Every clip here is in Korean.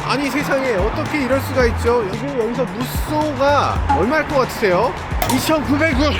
아니 세상에 어떻게 이럴 수가 있죠? 지금 여기서 무쏘가 얼마일 것 같으세요? 2,900원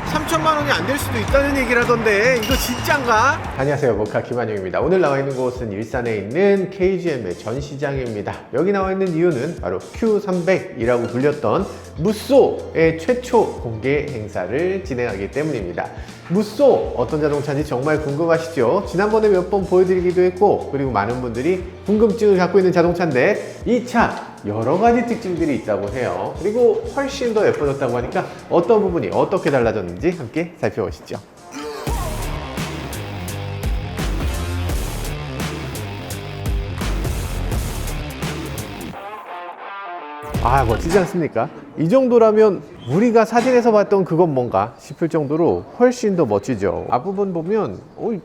3천만 원이 안 될 수도 있다는 얘기라던데 이거 진짠가? 안녕하세요, 모카 김한용입니다. 오늘 나와 있는 곳은 일산에 있는 KGM의 전시장입니다. 여기 나와 있는 이유는 바로 Q300이라고 불렸던 무쏘의 최초 공개 행사를 진행하기 때문입니다. 무쏘 어떤 자동차인지 정말 궁금하시죠? 지난번에 몇 번 보여드리기도 했고, 그리고 많은 분들이 궁금증을 갖고 있는 자동차인데 이 차 여러 가지 특징들이 있다고 해요. 그리고 훨씬 더 예뻐졌다고 하니까 어떤 부분이 어떻게 달라졌는지 함께 살펴보시죠. 아, 멋지지 않습니까? 이 정도라면 우리가 사진에서 봤던 그건 뭔가 싶을 정도로 훨씬 더 멋지죠. 앞부분 보면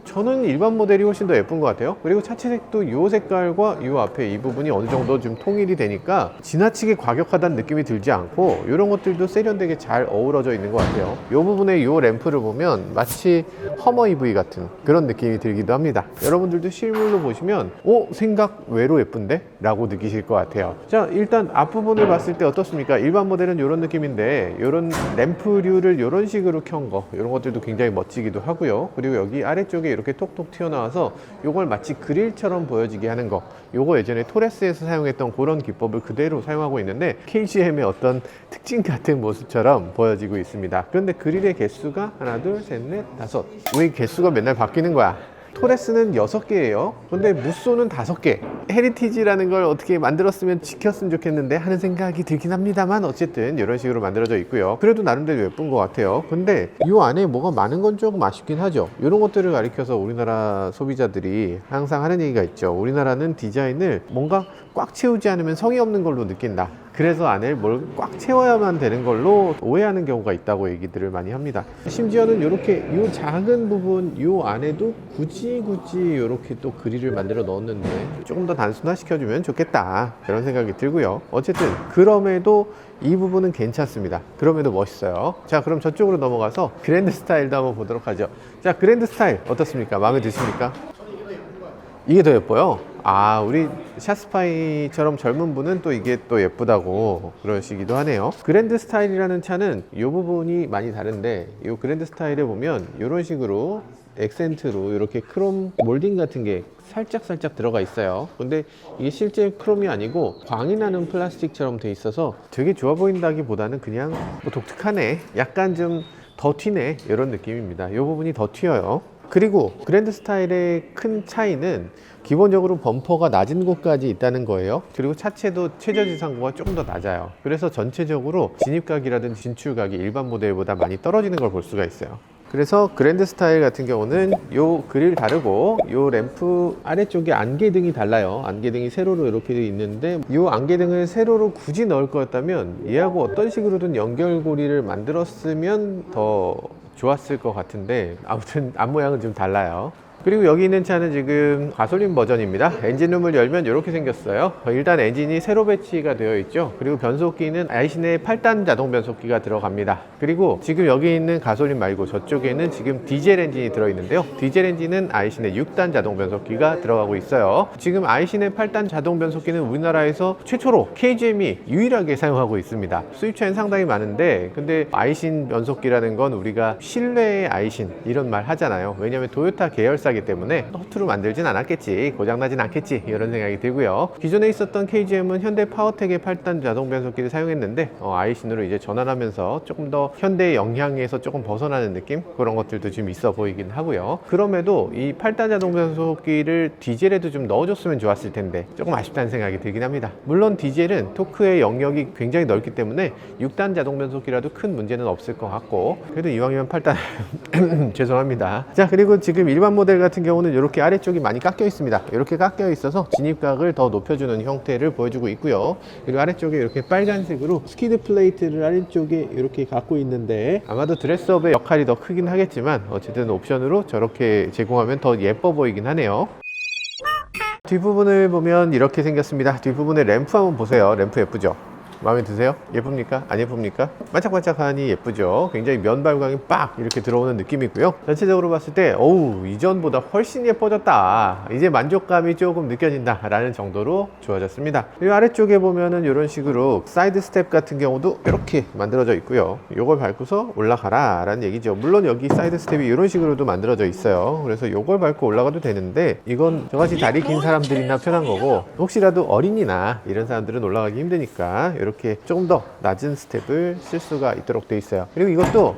저는 일반 모델이 훨씬 더 예쁜 것 같아요. 그리고 차체색도 이 색깔과 이 앞에 이 부분이 어느 정도 좀 통일이 되니까 지나치게 과격하다는 느낌이 들지 않고 이런 것들도 세련되게 잘 어우러져 있는 것 같아요. 이 부분에 이 램프를 보면 마치 허머 EV 같은 그런 느낌이 들기도 합니다. 여러분들도 실물로 보시면 생각 외로 예쁜데? 라고 느끼실 것 같아요. 자, 일단 앞부분을 봤을 때 어떻습니까? 일반 모델은 이런 느낌인데 이런 램프류를 이런 식으로 켠 거, 이런 것들도 굉장히 멋지기도 하고요. 그리고 여기 아래쪽에 이렇게 톡톡 튀어나와서 이걸 마치 그릴처럼 보여지게 하는 거, 요거 예전에 토레스에서 사용했던 그런 기법을 그대로 사용하고 있는데 KGM의 어떤 특징 같은 모습처럼 보여지고 있습니다. 그런데 그릴의 개수가 하나, 둘, 셋, 넷, 다섯. 왜 개수가 맨날 바뀌는 거야? 토레스는 6개예요. 근데 무쏘는 5개. 헤리티지라는 걸 어떻게 만들었으면 지켰으면 좋겠는데 하는 생각이 들긴 합니다만, 어쨌든 이런 식으로 만들어져 있고요. 그래도 나름대로 예쁜 것 같아요. 근데 이 안에 뭐가 많은 건 조금 아쉽긴 하죠. 이런 것들을 가리켜서 우리나라 소비자들이 항상 하는 얘기가 있죠. 우리나라는 디자인을 뭔가 꽉 채우지 않으면 성의 없는 걸로 느낀다. 그래서 안에 뭘 꽉 채워야만 되는 걸로 오해하는 경우가 있다고 얘기들을 많이 합니다. 심지어는 이렇게 이 작은 부분 이 안에도 굳이 이렇게 또 그릴을 만들어 넣었는데 조금 더 단순화 시켜주면 좋겠다, 그런 생각이 들고요. 어쨌든 그럼에도 이 부분은 괜찮습니다. 그럼에도 멋있어요. 자, 그럼 저쪽으로 넘어가서 그랜드 스타일도 한번 보도록 하죠. 자, 그랜드 스타일 어떻습니까? 마음에 드십니까? 이게 더 예뻐요. 우리 샤스파이처럼 젊은 분은 또 이게 또 예쁘다고 그러시기도 하네요. 그랜드 스타일이라는 차는 이 부분이 많이 다른데, 이 그랜드 스타일에 보면 이런 식으로 액센트로 이렇게 크롬 몰딩 같은 게 살짝 들어가 있어요. 근데 이게 실제 크롬이 아니고 광이 나는 플라스틱처럼 돼 있어서 되게 좋아 보인다기보다는 그냥 뭐 독특하네, 약간 좀 더 튀네, 이런 느낌입니다. 이 부분이 더 튀어요. 그리고 그랜드 스타일의 큰 차이는 기본적으로 범퍼가 낮은 곳까지 있다는 거예요. 그리고 차체도 최저지상고가 조금 더 낮아요. 그래서 전체적으로 진입각이라든지 진출각이 일반 모델보다 많이 떨어지는 걸 볼 수가 있어요. 그래서 그랜드 스타일 같은 경우는 요 그릴 다르고 요 램프 아래쪽에 안개등이 달라요. 안개등이 세로로 이렇게 있는데 요 안개등을 세로로 굳이 넣을 거였다면 얘하고 어떤 식으로든 연결고리를 만들었으면 더 좋았을 것 같은데, 아무튼 앞모양은 좀 달라요. 그리고 여기 있는 차는 지금 가솔린 버전입니다. 엔진룸을 열면 이렇게 생겼어요. 일단 엔진이 세로 배치가 되어 있죠. 그리고 변속기는 아이신의 8단 자동 변속기가 들어갑니다. 그리고 지금 여기 있는 가솔린 말고 저쪽에는 지금 디젤 엔진이 들어있는데요. 디젤 엔진은 아이신의 6단 자동 변속기가 들어가고 있어요. 지금 아이신의 8단 자동 변속기는 우리나라에서 최초로 KGM이 유일하게 사용하고 있습니다. 수입차는 상당히 많은데, 근데 아이신 변속기라는 건 우리가 실내의 아이신 이런 말 하잖아요. 왜냐면 토요타 계열사 이기 때문에 허투루 만들진 않았겠지, 고장나진 않겠지, 이런 생각이 들고요. 기존에 있었던 KGM은 현대 파워텍의 8단 자동 변속기를 사용했는데 아이신으로 이제 전환하면서 조금 더 현대의 영향에서 조금 벗어나는 느낌, 그런 것들도 좀 있어 보이긴 하고요. 그럼에도 이 8단 자동 변속기를 디젤에도 좀 넣어줬으면 좋았을 텐데 조금 아쉽다는 생각이 들긴 합니다. 물론 디젤은 토크의 영역이 굉장히 넓기 때문에 6단 자동 변속기라도 큰 문제는 없을 것 같고, 그래도 이왕이면 8단 죄송합니다. 자, 그리고 지금 일반 모델 같은 경우는 이렇게 아래쪽이 많이 깎여 있습니다. 이렇게 깎여 있어서 진입각을 더 높여주는 형태를 보여주고 있고요. 그리고 아래쪽에 이렇게 빨간색으로 스키드 플레이트를 아래쪽에 이렇게 갖고 있는데, 아마도 드레스업의 역할이 더 크긴 하겠지만 어쨌든 옵션으로 저렇게 제공하면 더 예뻐 보이긴 하네요. 뒷부분을 보면 이렇게 생겼습니다. 뒷부분의 램프 한번 보세요. 램프 예쁘죠? 마음에 드세요? 예쁩니까? 안 예쁩니까? 반짝반짝하니 예쁘죠? 굉장히 면 발광이 빡 이렇게 들어오는 느낌이고요. 전체적으로 봤을 때 어우, 이전보다 훨씬 예뻐졌다, 이제 만족감이 조금 느껴진다 라는 정도로 좋아졌습니다. 그리고 아래쪽에 보면은 이런 식으로 사이드 스텝 같은 경우도 이렇게 만들어져 있고요. 이걸 밟고서 올라가라 라는 얘기죠. 물론 여기 사이드 스텝이 이런 식으로도 만들어져 있어요. 그래서 이걸 밟고 올라가도 되는데, 이건 저같이 다리 긴 사람들이나 편한 거고, 혹시라도 어린이나 이런 사람들은 올라가기 힘드니까 이렇게 조금 더 낮은 스텝을 쓸 수가 있도록 돼 있어요. 그리고 이것도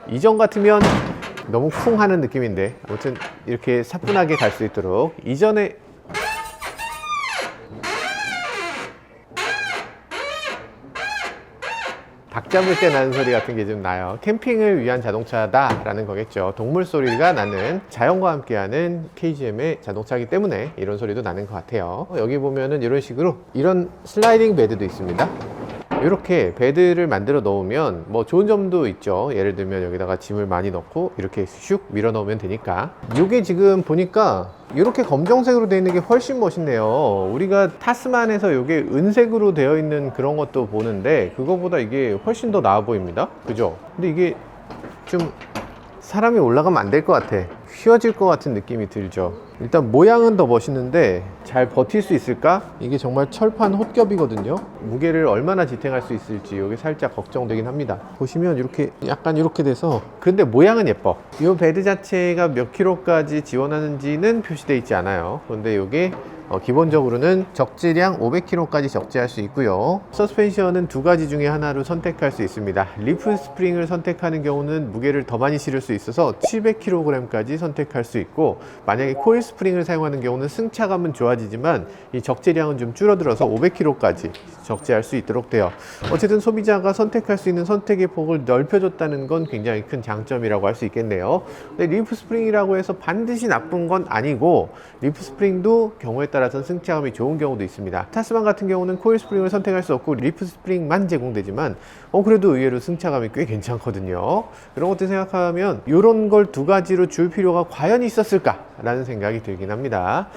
이전 같으면 너무 쿵 하는 느낌인데, 아무튼 이렇게 사뿐하게 갈 수 있도록, 이전에 닭 잡을 때 나는 소리 같은 게 좀 나요. 캠핑을 위한 자동차다 라는 거겠죠. 동물 소리가 나는, 자연과 함께하는 KGM의 자동차이기 때문에 이런 소리도 나는 것 같아요. 여기 보면은 이런 식으로 이런 슬라이딩 베드도 있습니다. 이렇게 베드를 만들어 놓으면 뭐 좋은 점도 있죠. 예를 들면 여기다가 짐을 많이 넣고 이렇게 슉 밀어 넣으면 되니까. 이게 지금 보니까 이렇게 검정색으로 되어 있는 게 훨씬 멋있네요. 우리가 타스만에서 이게 은색으로 되어 있는 그런 것도 보는데, 그거보다 이게 훨씬 더 나아 보입니다. 그죠? 근데 이게 좀 사람이 올라가면 안 될 것 같아. 휘어질 것 같은 느낌이 들죠. 일단 모양은 더 멋있는데 잘 버틸 수 있을까? 이게 정말 철판 홑겹이거든요. 무게를 얼마나 지탱할 수 있을지 이게 살짝 걱정되긴 합니다. 보시면 이렇게 약간 이렇게 돼서, 근데 모양은 예뻐. 이 베드 자체가 몇 킬로까지 지원하는지는 표시되어 있지 않아요. 그런데 이게 기본적으로는 적재량 500kg까지 적재할 수 있고요. 서스펜션은 두 가지 중에 하나로 선택할 수 있습니다. 리프 스프링을 선택하는 경우는 무게를 더 많이 실을 수 있어서 700kg까지 선택할 수 있고, 만약에 코일 스프링을 사용하는 경우는 승차감은 좋아지지만 이 적재량은 좀 줄어들어서 500kg까지 적재할 수 있도록 돼요. 어쨌든 소비자가 선택할 수 있는 선택의 폭을 넓혀줬다는 건 굉장히 큰 장점이라고 할 수 있겠네요. 근데 리프 스프링이라고 해서 반드시 나쁜 건 아니고, 리프 스프링도 경우에 따라서는 승차감이 좋은 경우도 있습니다. 타스만 같은 경우는 코일 스프링을 선택할 수 없고 리프 스프링만 제공되지만 그래도 의외로 승차감이 꽤 괜찮거든요. 이런 것들 생각하면 이런 걸 두 가지로 줄 필요가 과연 있었을까 라는 생각이 들긴 합니다.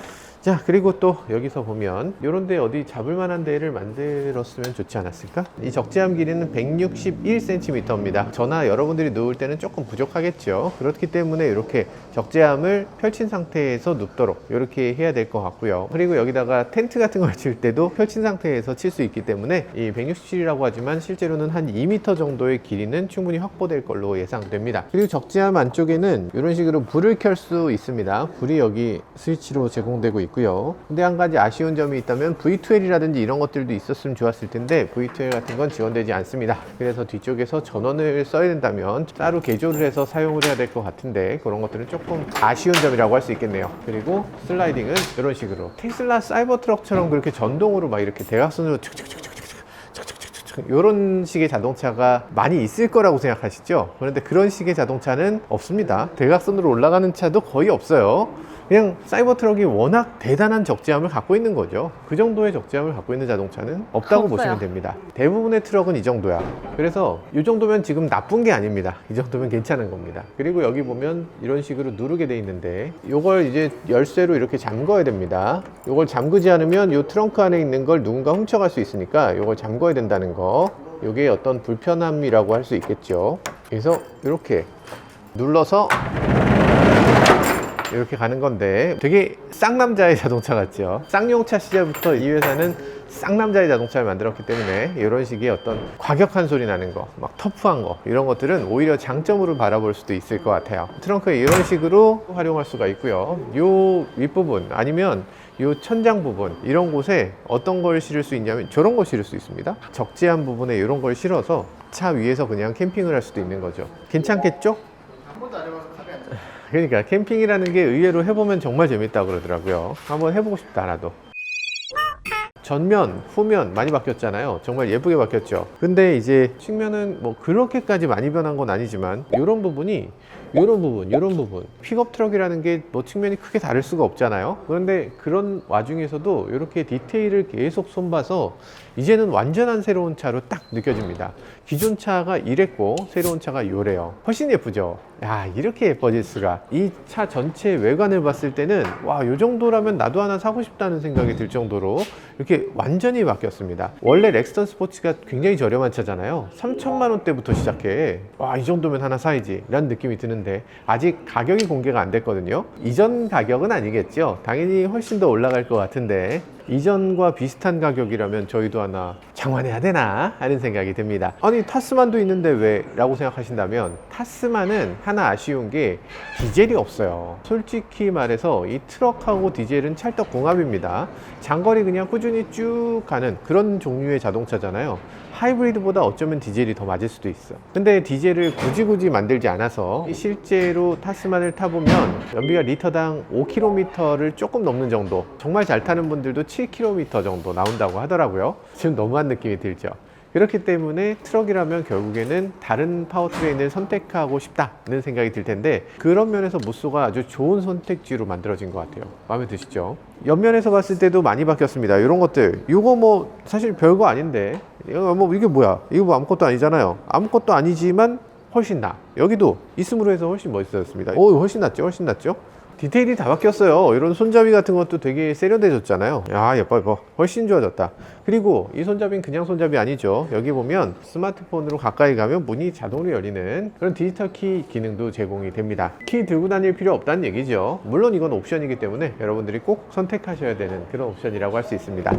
자, 그리고 또 여기서 보면 이런 데 어디 잡을 만한 데를 만들었으면 좋지 않았을까? 이 적재함 길이는 161cm입니다. 저나 여러분들이 누울 때는 조금 부족하겠죠. 그렇기 때문에 이렇게 적재함을 펼친 상태에서 눕도록 이렇게 해야 될 것 같고요. 그리고 여기다가 텐트 같은 걸 칠 때도 펼친 상태에서 칠 수 있기 때문에 이 167이라고 하지만 실제로는 한 2m 정도의 길이는 충분히 확보될 걸로 예상됩니다. 그리고 적재함 안쪽에는 이런 식으로 불을 켤 수 있습니다. 불이 여기 스위치로 제공되고 있고, 근데 한 가지 아쉬운 점이 있다면 V12이라든지 이런 것들도 있었으면 좋았을 텐데 V12 같은 건 지원되지 않습니다. 그래서 뒤쪽에서 전원을 써야 된다면 따로 개조를 해서 사용을 해야 될 것 같은데, 그런 것들은 조금 아쉬운 점이라고 할 수 있겠네요. 그리고 슬라이딩은 이런 식으로 테슬라 사이버 트럭처럼 그렇게 전동으로 막 이렇게 대각선으로 이런 식의 자동차가 많이 있을 거라고 생각하시죠? 그런데 그런 식의 자동차는 없습니다. 대각선으로 올라가는 차도 거의 없어요. 그냥 사이버 트럭이 워낙 대단한 적재함을 갖고 있는 거죠. 그 정도의 적재함을 갖고 있는 자동차는 없다고 없어요. 보시면 됩니다. 대부분의 트럭은 이 정도야. 그래서 이 정도면 지금 나쁜 게 아닙니다. 이 정도면 괜찮은 겁니다. 그리고 여기 보면 이런 식으로 누르게 돼 있는데, 이걸 이제 열쇠로 이렇게 잠궈야 됩니다. 이걸 잠그지 않으면 이 트렁크 안에 있는 걸 누군가 훔쳐갈 수 있으니까 이걸 잠궈야 된다는 거, 이게 어떤 불편함이라고 할 수 있겠죠. 그래서 이렇게 눌러서 이렇게 가는 건데, 되게 쌍남자의 자동차 같죠. 쌍용차 시절부터 이 회사는 쌍남자의 자동차를 만들었기 때문에 이런 식의 어떤 과격한 소리 나는 거, 막 터프한 거, 이런 것들은 오히려 장점으로 바라볼 수도 있을 것 같아요. 트렁크에 이런 식으로 활용할 수가 있고요. 요 윗부분 아니면 요 천장 부분, 이런 곳에 어떤 걸 실을 수 있냐면 저런 걸 실을 수 있습니다. 적재한 부분에 이런 걸 실어서 차 위에서 그냥 캠핑을 할 수도 있는 거죠. 괜찮겠죠? 한 번도 안 해봐서 감이 안 잡혀. 그러니까 캠핑이라는 게 의외로 해보면 정말 재밌다고 그러더라고요. 한번 해보고 싶다, 나도. 전면, 후면 많이 바뀌었잖아요. 정말 예쁘게 바뀌었죠. 근데 이제 측면은 뭐 그렇게까지 많이 변한 건 아니지만 이런 부분이 이런 부분 픽업 트럭이라는 게 뭐 측면이 크게 다를 수가 없잖아요. 그런데 그런 와중에서도 이렇게 디테일을 계속 손봐서 이제는 완전한 새로운 차로 딱 느껴집니다. 기존 차가 이랬고 새로운 차가 요래요. 훨씬 예쁘죠? 야, 이렇게 예뻐질 수가. 이 차 전체 외관을 봤을 때는 와, 요 정도라면 나도 하나 사고 싶다는 생각이 들 정도로 이렇게 완전히 바뀌었습니다. 원래 렉스턴 스포츠가 굉장히 저렴한 차잖아요. 3천만 원대부터 시작해. 와, 이 정도면 하나 사야지 라는 느낌이 드는데 아직 가격이 공개가 안 됐거든요. 이전 가격은 아니겠죠. 당연히 훨씬 더 올라갈 것 같은데 이전과 비슷한 가격이라면 저희도 하나 장만해야 되나 하는 생각이 듭니다. 아니, 타스만도 있는데 왜? 라고 생각하신다면 타스만은 하나 아쉬운 게 디젤이 없어요. 솔직히 말해서 이 트럭하고 디젤은 찰떡궁합입니다. 장거리 그냥 꾸준히 쭉 가는 그런 종류의 자동차잖아요. 하이브리드보다 어쩌면 디젤이 더 맞을 수도 있어. 근데 디젤을 굳이 만들지 않아서 실제로 타스만을 타보면 연비가 리터당 5km를 조금 넘는 정도, 정말 잘 타는 분들도 7km 정도 나온다고 하더라고요. 지금 너무한 느낌이 들죠. 그렇기 때문에 트럭이라면 결국에는 다른 파워트레인을 선택하고 싶다는 생각이 들 텐데 그런 면에서 무쏘가 아주 좋은 선택지로 만들어진 것 같아요. 마음에 드시죠? 옆면에서 봤을 때도 많이 바뀌었습니다. 이런 것들, 이거 뭐 사실 별거 아닌데 이게 뭐야? 이거 뭐 아무것도 아니잖아요. 아무것도 아니지만 훨씬 나. 여기도 있음으로 해서 훨씬 멋있어졌습니다. 오, 훨씬 낫죠? 훨씬 낫죠? 디테일이 다 바뀌었어요. 이런 손잡이 같은 것도 되게 세련돼졌잖아요. 야, 예뻐. 훨씬 좋아졌다. 그리고 이 손잡이는 그냥 손잡이 아니죠. 여기 보면 스마트폰으로 가까이 가면 문이 자동으로 열리는 그런 디지털 키 기능도 제공이 됩니다. 키 들고 다닐 필요 없다는 얘기죠. 물론 이건 옵션이기 때문에 여러분들이 꼭 선택하셔야 되는 그런 옵션이라고 할 수 있습니다.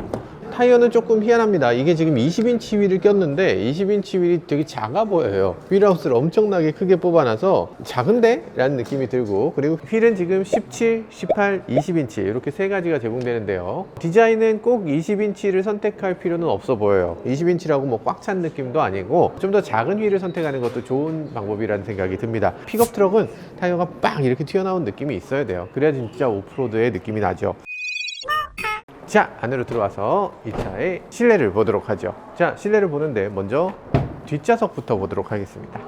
타이어는 조금 희한합니다. 이게 지금 20인치 휠을 꼈는데 20인치 휠이 되게 작아 보여요. 휠하우스를 엄청나게 크게 뽑아놔서 작은데? 라는 느낌이 들고, 그리고 휠은 지금 17, 18, 20인치 이렇게 세 가지가 제공되는데요. 디자인은 꼭 20인치를 선택할 필요는 없어 보여요. 20인치라고 뭐 꽉 찬 느낌도 아니고 좀 더 작은 휠을 선택하는 것도 좋은 방법이라는 생각이 듭니다. 픽업 트럭은 타이어가 빵 이렇게 튀어나온 느낌이 있어야 돼요. 그래야 진짜 오프로드의 느낌이 나죠. 자, 안으로 들어와서 이 차의 실내를 보도록 하죠. 자, 실내를 보는데 먼저 뒷좌석부터 보도록 하겠습니다.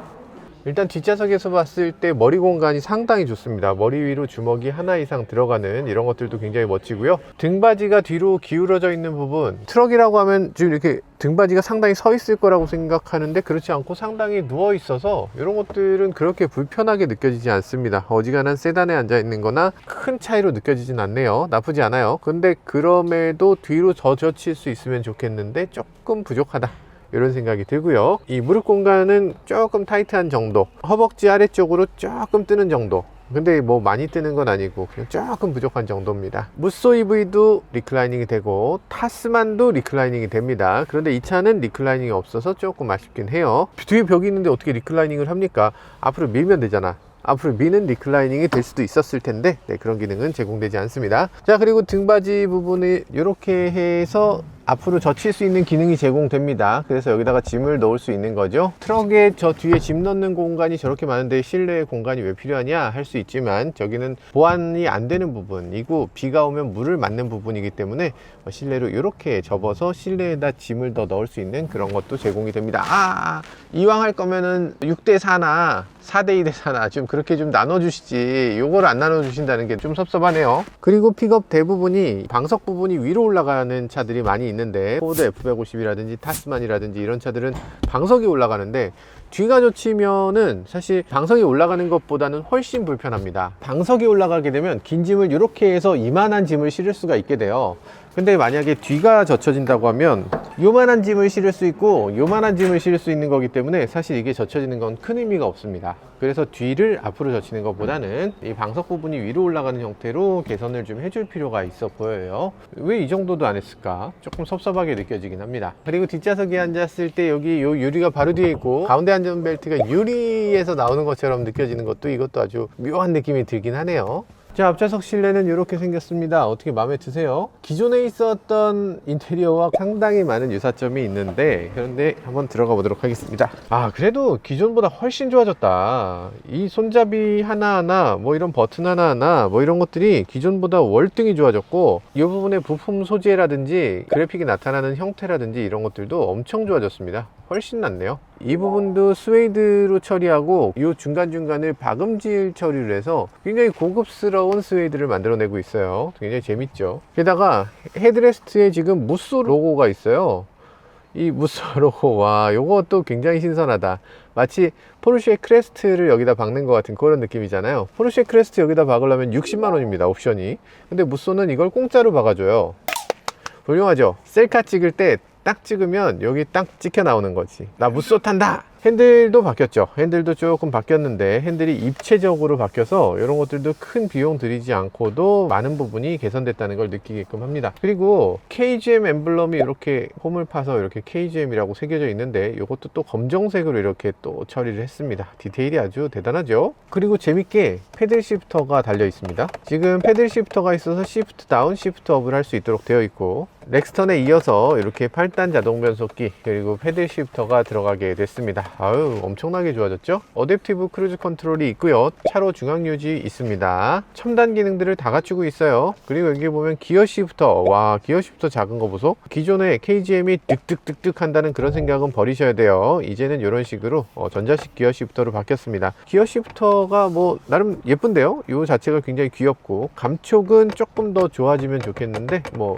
일단 뒷좌석에서 봤을 때 머리 공간이 상당히 좋습니다. 머리 위로 주먹이 하나 이상 들어가는 이런 것들도 굉장히 멋지고요. 등받이가 뒤로 기울어져 있는 부분, 트럭이라고 하면 지금 이렇게 등받이가 상당히 서 있을 거라고 생각하는데 그렇지 않고 상당히 누워 있어서 이런 것들은 그렇게 불편하게 느껴지지 않습니다. 어지간한 세단에 앉아 있는 거나 큰 차이로 느껴지진 않네요. 나쁘지 않아요. 근데 그럼에도 뒤로 더 젖힐 수 있으면 좋겠는데 조금 부족하다, 이런 생각이 들고요. 이 무릎 공간은 조금 타이트한 정도, 허벅지 아래쪽으로 조금 뜨는 정도, 근데 뭐 많이 뜨는 건 아니고 그냥 조금 부족한 정도입니다. 무쏘 EV도 리클라이닝이 되고 타스만도 리클라이닝이 됩니다. 그런데 이 차는 리클라이닝이 없어서 조금 아쉽긴 해요. 뒤에 벽이 있는데 어떻게 리클라이닝을 합니까? 앞으로 밀면 되잖아. 앞으로 미는 리클라이닝이 될 수도 있었을 텐데 그런 기능은 제공되지 않습니다. 자, 그리고 등받이 부분을 이렇게 해서 앞으로 젖힐 수 있는 기능이 제공됩니다. 그래서 여기다가 짐을 넣을 수 있는 거죠. 트럭에 저 뒤에 짐 넣는 공간이 저렇게 많은데 실내에 공간이 왜 필요하냐 할 수 있지만 저기는 보완이 안 되는 부분이고 비가 오면 물을 맞는 부분이기 때문에 실내로 이렇게 접어서 실내에다 짐을 더 넣을 수 있는 그런 것도 제공이 됩니다. 이왕 할 거면은 6대4나 4대2 대4나 좀 그렇게 좀 나눠주시지, 요거를 안 나눠주신다는 게 좀 섭섭하네요. 그리고 픽업 대부분이 방석 부분이 위로 올라가는 차들이 많이 있는데 포드 F150이라든지 타스만이라든지 이런 차들은 방석이 올라가는데 뒤가 젖히면은 사실 방석이 올라가는 것보다는 훨씬 불편합니다. 방석이 올라가게 되면 긴 짐을 이렇게 해서 이만한 짐을 실을 수가 있게 돼요. 근데 만약에 뒤가 젖혀진다고 하면 요만한 짐을 실을 수 있고 요만한 짐을 실을 수 있는 거기 때문에 사실 이게 젖혀지는 건 큰 의미가 없습니다. 그래서 뒤를 앞으로 젖히는 것보다는 이 방석 부분이 위로 올라가는 형태로 개선을 좀 해줄 필요가 있어 보여요. 왜 이 정도도 안 했을까? 조금 섭섭하게 느껴지긴 합니다. 그리고 뒷좌석에 앉았을 때 여기 요 유리가 바로 뒤에 있고 가운데 안전벨트가 유리에서 나오는 것처럼 느껴지는 것도 이것도 아주 묘한 느낌이 들긴 하네요. 자, 앞좌석 실내는 이렇게 생겼습니다. 어떻게 마음에 드세요? 기존에 있었던 인테리어와 상당히 많은 유사점이 있는데, 그런데 한번 들어가 보도록 하겠습니다. 아, 그래도 기존보다 훨씬 좋아졌다. 이 손잡이 하나하나, 뭐 이런 버튼 하나하나, 뭐 이런 것들이 기존보다 월등히 좋아졌고, 이 부분의 부품 소재라든지 그래픽이 나타나는 형태라든지 이런 것들도 엄청 좋아졌습니다. 훨씬 낫네요. 이 부분도 스웨이드로 처리하고 이 중간중간을 박음질 처리를 해서 굉장히 고급스러운 스웨이드를 만들어내고 있어요. 굉장히 재밌죠. 게다가 헤드레스트에 지금 무쏘 로고가 있어요. 이 무쏘 로고, 와, 요것도 굉장히 신선하다. 마치 포르쉐 크레스트를 여기다 박는 것 같은 그런 느낌이잖아요. 포르쉐 크레스트 여기다 박으려면 60만 원입니다, 옵션이. 근데 무쏘는 이걸 공짜로 박아줘요. 훌륭하죠? 셀카 찍을 때 딱 찍으면 여기 딱 찍혀 나오는 거지. 나 무쏘 탄다! 핸들도 바뀌었죠. 핸들도 조금 바뀌었는데 핸들이 입체적으로 바뀌어서 이런 것들도 큰 비용 들이지 않고도 많은 부분이 개선됐다는 걸 느끼게끔 합니다. 그리고 KGM 엠블럼이 이렇게 홈을 파서 이렇게 KGM이라고 새겨져 있는데 이것도 또 검정색으로 이렇게 또 처리를 했습니다. 디테일이 아주 대단하죠. 그리고 재밌게 패들 시프터가 달려 있습니다. 지금 패들 시프터가 있어서 시프트 다운, 시프트 업을 할 수 있도록 되어 있고, 렉스턴에 이어서 이렇게 8단 자동 변속기 그리고 패들 시프터가 들어가게 됐습니다. 아유, 엄청나게 좋아졌죠. 어댑티브 크루즈 컨트롤이 있고요. 차로 중앙 유지 있습니다. 첨단 기능들을 다 갖추고 있어요. 그리고 여기 보면 기어 시프터, 와, 기어 시프터 작은 거 보소. 기존에 KGM이 득득득득 한다는 그런 생각은 버리셔야 돼요. 이제는 이런 식으로 전자식 기어 시프터로 바뀌었습니다. 기어 시프터가 뭐 나름 예쁜데요. 이 자체가 굉장히 귀엽고, 감촉은 조금 더 좋아지면 좋겠는데 뭐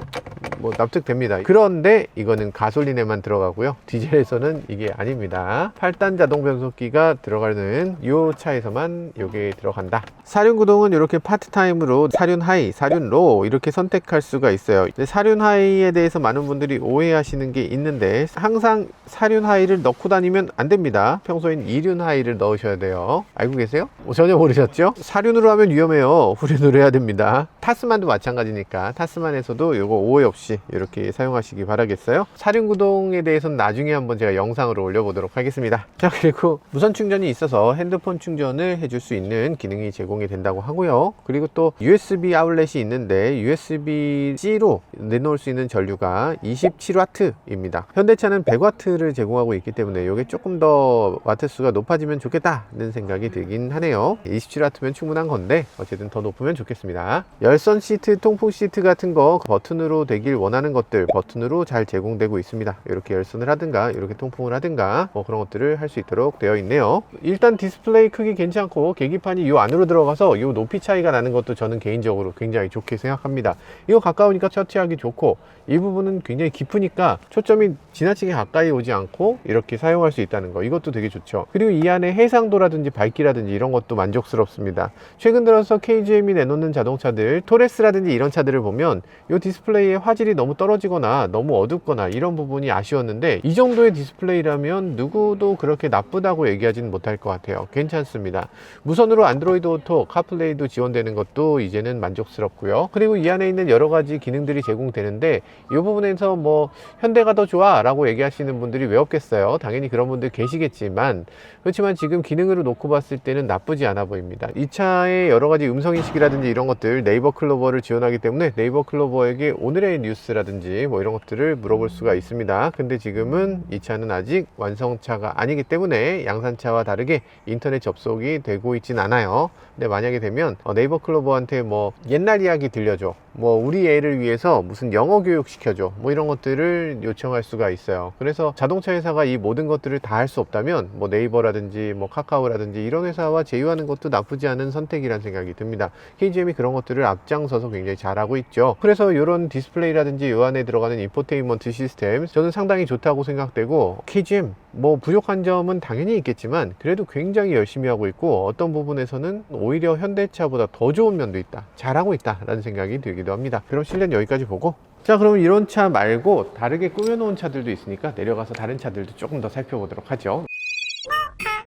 납득됩니다. 그런데 이거는 가솔린에만 들어가고요. 디젤에서는 이게 아닙니다. 8단 자동 변속기가 들어가는 이 차에서만 이게 들어간다. 사륜 구동은 이렇게 파트타임으로 사륜 하이, 사륜 로우 이렇게 선택할 수가 있어요. 사륜 하이에 대해서 많은 분들이 오해하시는 게 있는데, 항상 사륜 하이를 넣고 다니면 안 됩니다. 평소엔 2륜 하이를 넣으셔야 돼요. 알고 계세요? 전혀 모르셨죠? 사륜으로 하면 위험해요. 후륜으로 해야 됩니다. 타스만도 마찬가지니까 타스만에서도 이거 오해 없이 이렇게 사용하시기 바라겠어요. 사륜 구동에 대해서는 나중에 한번 제가 영상으로 올려보도록 하겠습니다. 자, 그리고 무선 충전이 있어서 핸드폰 충전을 해줄 수 있는 기능이 제공이 된다고 하고요. 그리고 또 USB 아울렛이 있는데 USB-C로 내놓을 수 있는 전류가 27W입니다. 현대차는 100W를 제공하고 있기 때문에 이게 조금 더 와트 수가 높아지면 좋겠다는 생각이 들긴 하네요. 27W면 충분한 건데 어쨌든 더 높으면 좋겠습니다. 열선 시트, 통풍 시트 같은 거 버튼으로 되길 원하는 것들 버튼으로 잘 제공되고 있습니다. 이렇게 열선을 하든가 이렇게 통풍을 하든가 뭐 그런 것들을 할 수 있도록 되어 있네요. 일단 디스플레이 크기 괜찮고, 계기판이 이 안으로 들어가서 이 높이 차이가 나는 것도 저는 개인적으로 굉장히 좋게 생각합니다. 이거 가까우니까 터치하기 좋고, 이 부분은 굉장히 깊으니까 초점이 지나치게 가까이 오지 않고 이렇게 사용할 수 있다는 거, 이것도 되게 좋죠. 그리고 이 안에 해상도라든지 밝기라든지 이런 것도 만족스럽습니다. 최근 들어서 KGM이 내놓는 자동차들, 토레스라든지 이런 차들을 보면 이 디스플레이의 화질이 너무 떨어지거나 너무 어둡거나 이런 부분이 아쉬웠는데, 이 정도의 디스플레이라면 누구도 그렇게 나쁘다고 얘기하지는 못할 것 같아요. 괜찮습니다. 무선으로 안드로이드 오토, 카플레이도 지원되는 것도 이제는 만족스럽고요. 그리고 이 안에 있는 여러 가지 기능들이 제공되는데, 이 부분에서 뭐 현대가 더 좋아 라고 얘기하시는 분들이 왜 없겠어요. 당연히 그런 분들 계시겠지만, 그렇지만 지금 기능으로 놓고 봤을 때는 나쁘지 않아 보입니다. 이 차의 여러 가지 음성인식이라든지 이런 것들 네이버 클로버를 지원하기 때문에 네이버 클로버에게 오늘의 뉴스라든지 뭐 이런 것들을 물어볼 수가 있습니다. 근데 지금은 이 차는 아직 완성차가 아니기 때문에 양산차와 다르게 인터넷 접속이 되고 있진 않아요. 근데 만약에 되면 네이버 클로버한테 뭐 옛날 이야기 들려줘, 뭐 우리 애를 위해서 무슨 영어 교육 시켜줘, 뭐 이런 것들을 요청할 수가 있어요. 그래서 자동차 회사가 이 모든 것들을 다 할 수 없다면 뭐 네이버라든지 뭐 카카오라든지 이런 회사와 제휴하는 것도 나쁘지 않은 선택이라는 생각이 듭니다. KGM이 그런 것들을 앞장서서 굉장히 잘하고 있죠. 그래서 이런 디스플레이라든지 이 안에 들어가는 인포테인먼트 시스템 저는 상당히 좋다고 생각되고, KGM 뭐 부족한 점은 당연히 있겠지만 그래도 굉장히 열심히 하고 있고, 어떤 부분에서는 오히려 현대차보다 더 좋은 면도 있다, 잘하고 있다 라는 생각이 들기도 합니다. 그럼 실내는 여기까지 보고, 자, 그럼 이런 차 말고 다르게 꾸며놓은 차들도 있으니까 내려가서 다른 차들도 조금 더 살펴보도록 하죠.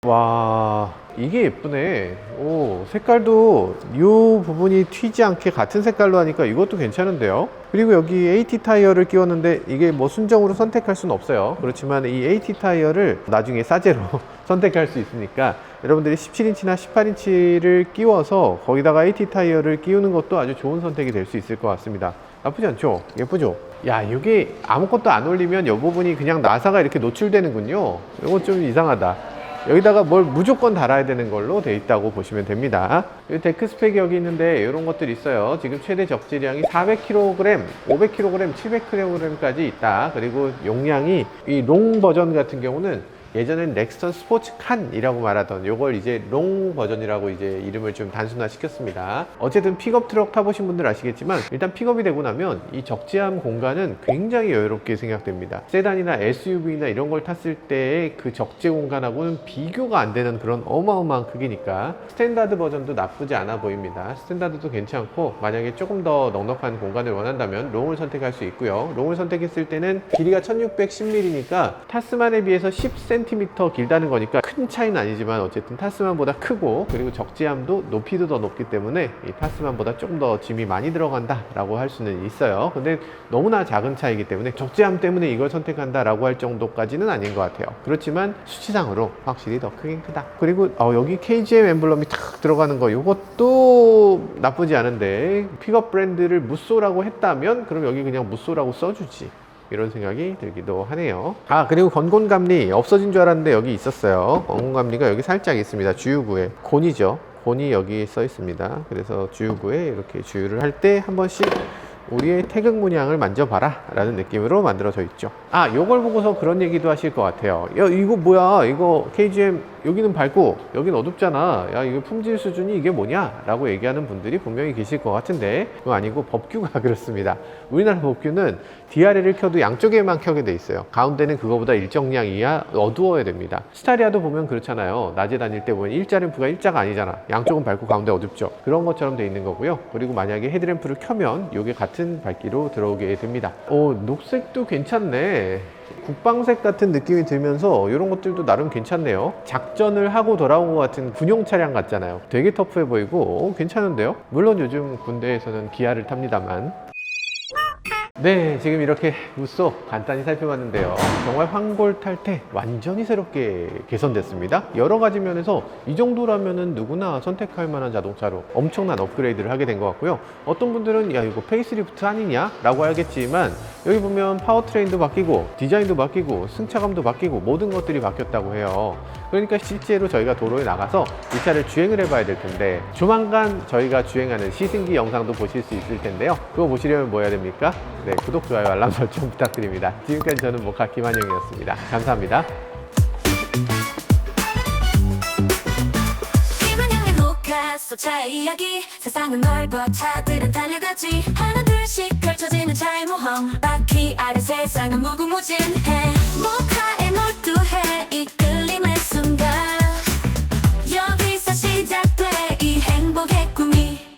와, 이게 예쁘네. 오, 색깔도 이 부분이 튀지 않게 같은 색깔로 하니까 이것도 괜찮은데요. 그리고 여기 AT 타이어를 끼웠는데 이게 뭐 순정으로 선택할 수는 없어요. 그렇지만 이 AT 타이어를 나중에 싸제로 선택할 수 있으니까 여러분들이 17인치나 18인치를 끼워서 거기다가 AT 타이어를 끼우는 것도 아주 좋은 선택이 될 수 있을 것 같습니다. 나쁘지 않죠? 예쁘죠? 야, 이게 아무것도 안 올리면 이 부분이 그냥 나사가 이렇게 노출되는군요. 이거 좀 이상하다. 여기다가 뭘 무조건 달아야 되는 걸로 돼 있다고 보시면 됩니다. 데크 스펙이 여기 있는데 이런 것들이 있어요. 지금 최대 적재량이 400kg, 500kg, 700kg까지 있다. 그리고 용량이 이 롱 버전 같은 경우는 예전엔 렉스턴 스포츠 칸이라고 말하던 요걸 이제 롱 버전이라고 이제 이름을 좀 단순화 시켰습니다. 어쨌든 픽업 트럭 타보신 분들 아시겠지만 일단 픽업이 되고 나면 이 적재함 공간은 굉장히 여유롭게 생각됩니다. 세단이나 SUV나 이런 걸 탔을 때의 그 적재 공간하고는 비교가 안 되는 그런 어마어마한 크기니까 스탠다드 버전도 나쁘지 않아 보입니다. 스탠다드도 괜찮고 만약에 조금 더 넉넉한 공간을 원한다면 롱을 선택할 수 있고요. 롱을 선택했을 때는 길이가 1610mm니까 타스만에 비해서 10cm 길다는 거니까 큰 차이는 아니지만 어쨌든 타스만보다 크고 그리고 적재함도 높이도 더 높기 때문에 이 타스만보다 조금 더 짐이 많이 들어간다 라고 할 수는 있어요. 근데 너무나 작은 차이기 때문에 적재함 때문에 이걸 선택한다 라고 할 정도까지는 아닌 것 같아요. 그렇지만 수치상으로 확실히 더 크긴 크다. 그리고 여기 KGM 엠블럼이 탁 들어가는 거 이것도 나쁘지 않은데 픽업 브랜드를 무쏘라고 했다면 그럼 여기 그냥 무쏘라고 써주지, 이런 생각이 들기도 하네요. 그리고 건곤감리 없어진 줄 알았는데 여기 있었어요. 건곤감리가 여기 살짝 있습니다. 주유구에 곤이죠. 곤이 여기 써 있습니다. 그래서 주유구에 이렇게 주유를 할 때 한 번씩 우리의 태극 문양을 만져봐라 라는 느낌으로 만들어져 있죠. 요걸 보고서 그런 얘기도 하실 것 같아요. 야, 이거 뭐야, 이거 KGM 여기는 밝고 여긴 어둡잖아, 야 이거 품질 수준이 이게 뭐냐 라고 얘기하는 분들이 분명히 계실 것 같은데 그거 아니고 법규가 그렇습니다. 우리나라 법규는 DRL을 켜도 양쪽에만 켜게 돼 있어요. 가운데는 그거보다 일정량 이하 어두워야 됩니다. 스타리아도 보면 그렇잖아요. 낮에 다닐 때 보면 일자램프가 일자가 아니잖아. 양쪽은 밝고 가운데 어둡죠. 그런 것처럼 돼 있는 거고요. 그리고 만약에 헤드램프를 켜면 이게 같은 밝기로 들어오게 됩니다. 녹색도 괜찮네. 국방색 같은 느낌이 들면서 이런 것들도 나름 괜찮네요. 작전을 하고 돌아온 것 같은 군용 차량 같잖아요. 되게 터프해 보이고 괜찮은데요. 물론 요즘 군대에서는 기아를 탑니다만. 네, 지금 이렇게 무쏘 간단히 살펴봤는데요. 정말 황골탈태 완전히 새롭게 개선됐습니다. 여러 가지 면에서 이 정도라면은 누구나 선택할 만한 자동차로 엄청난 업그레이드를 하게 된 것 같고요. 어떤 분들은 야 이거 페이스리프트 아니냐 라고 하겠지만 여기 보면 파워트레인도 바뀌고 디자인도 바뀌고 승차감도 바뀌고 모든 것들이 바뀌었다고 해요. 그러니까 실제로 저희가 도로에 나가서 이 차를 주행을 해봐야 될 텐데 조만간 저희가 주행하는 시승기 영상도 보실 수 있을 텐데요. 그거 보시려면 뭐 해야 됩니까? 네, 구독, 좋아요, 알람 설정 부탁드립니다. 지금까지 저는 모카 김한용이었습니다. 감사합니다. 김한용의 모카 소차의 이야기. 세상은 넓어 차들은 달려가지. 하나 둘씩 펼쳐지는 차의 모험. 바퀴 아래 세상은 무궁무진해. 모카